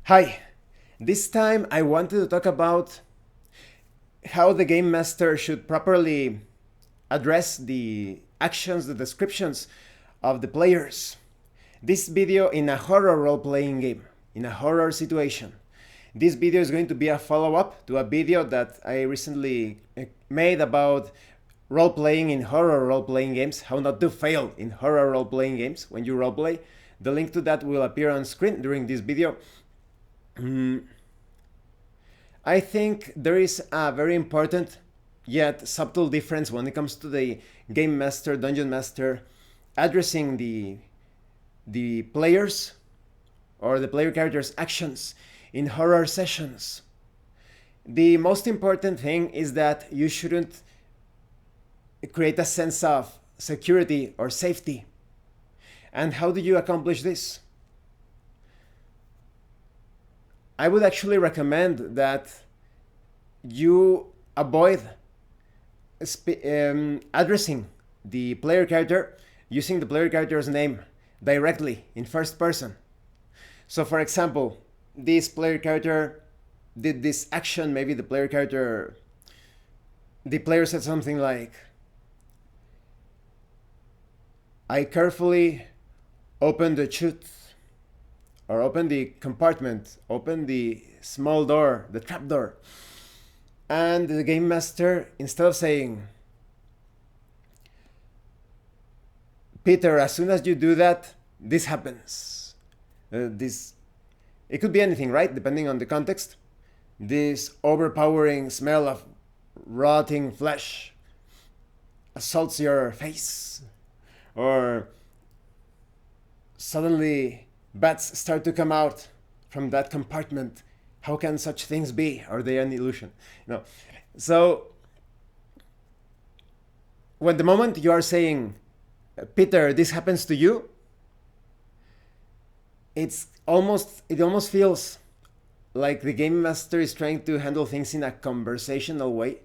Hi, this time I wanted to talk about how the game master should properly address the actions, the descriptions of the players. This video in a horror role-playing game, in a horror situation. This video is going to be a follow-up to a video that I recently made about role-playing in horror role-playing games, how not to fail in horror role-playing games when you role-play. The link to that will appear on screen during this video. I think there is a very important yet subtle difference when it comes to the game master, dungeon master, addressing the players or the player character's actions in horror sessions. The most important thing is that you shouldn't create a sense of security or safety. And how do you accomplish this? I would actually recommend that you avoid addressing the player character using the player character's name directly in first person. So for example, this player character did this action, maybe the player said something like, I carefully opened the chute, or open the compartment, open the small door, the trap door. And the game master, instead of saying, Peter, as soon as you do that, this happens. It could be anything, right? Depending on the context. This overpowering smell of rotting flesh assaults your face. Or suddenly bats start to come out from that compartment. How can such things be? Are they an illusion? No. So when the moment you are saying, Peter, this happens to you, it almost feels like the game master is trying to handle things in a conversational way.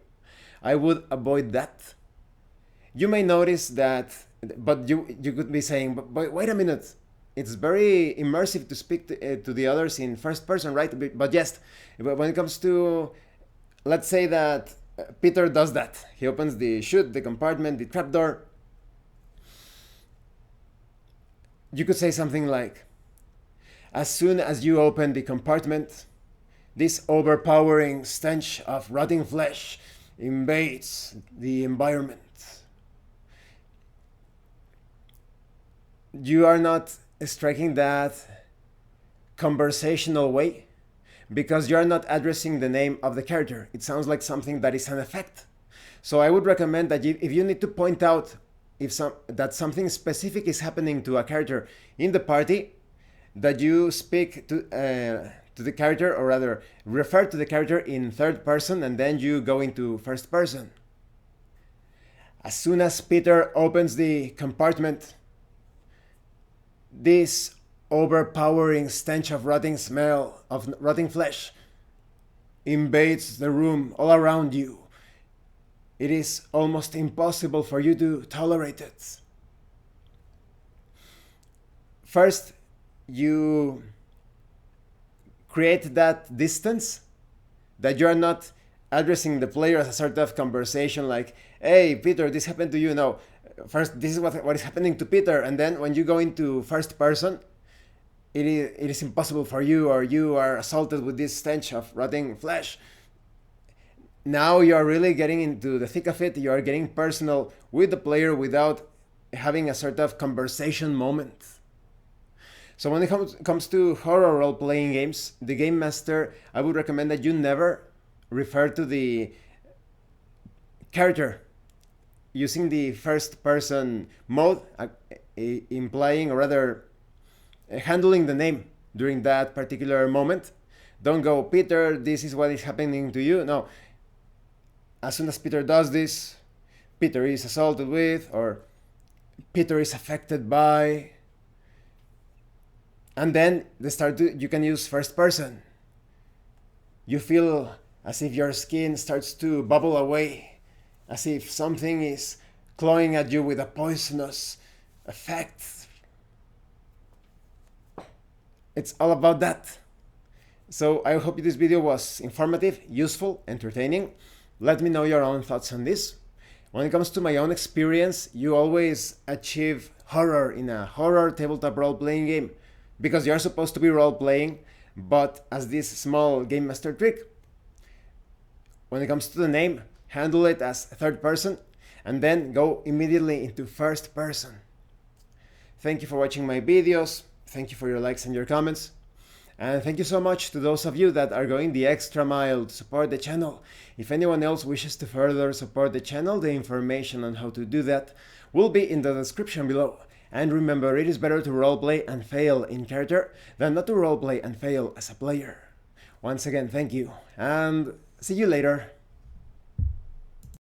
I would avoid that. You may notice that, but you could be saying, but wait a minute. It's very immersive to speak to the others in first person, right? But yes, when it comes to, let's say that Peter does that. He opens the chute, the compartment, the trapdoor. You could say something like, as soon as you open the compartment, this overpowering stench of rotting flesh invades the environment. You are not striking that conversational way because you're not addressing the name of the character. It sounds like something that is an effect. So I would recommend that if you need to point out that something specific is happening to a character in the party, that you speak to the character, or rather refer to the character in third person, and then you go into first person. As soon as Peter opens the compartment, this overpowering stench of rotting flesh invades the room all around you. It is almost impossible for you to tolerate it. First, you create that distance, that you are not addressing the player as a sort of conversation like, hey, Peter, this happened to you. No, first, this is what is happening to Peter, and then when you go into first person, it is impossible for you, or you are assaulted with this stench of rotting flesh. Now you are really getting into the thick of it. You are getting personal with the player without having a sort of conversation moment. So when it comes to horror role-playing games, the game master, I would recommend that you never refer to the character using the first person mode, implying, or rather handling the name during that particular moment. Don't go, Peter, this is what is happening to you. No. As soon as Peter does this, Peter is assaulted with, or Peter is affected by, and then you can use first person. You feel as if your skin starts to bubble away, as if something is clawing at you with a poisonous effect. It's all about that. So I hope this video was informative, useful, entertaining. Let me know your own thoughts on this. When it comes to my own experience, you always achieve horror in a horror tabletop role-playing game because you're supposed to be role-playing, but as this small game master trick. When it comes to the name, handle it as third person and then go immediately into first person. Thank you for watching my videos. Thank you for your likes and your comments. And thank you so much to those of you that are going the extra mile to support the channel. If anyone else wishes to further support the channel, the information on how to do that will be in the description below. And remember, it is better to roleplay and fail in character than not to roleplay and fail as a player. Once again, thank you, and see you later.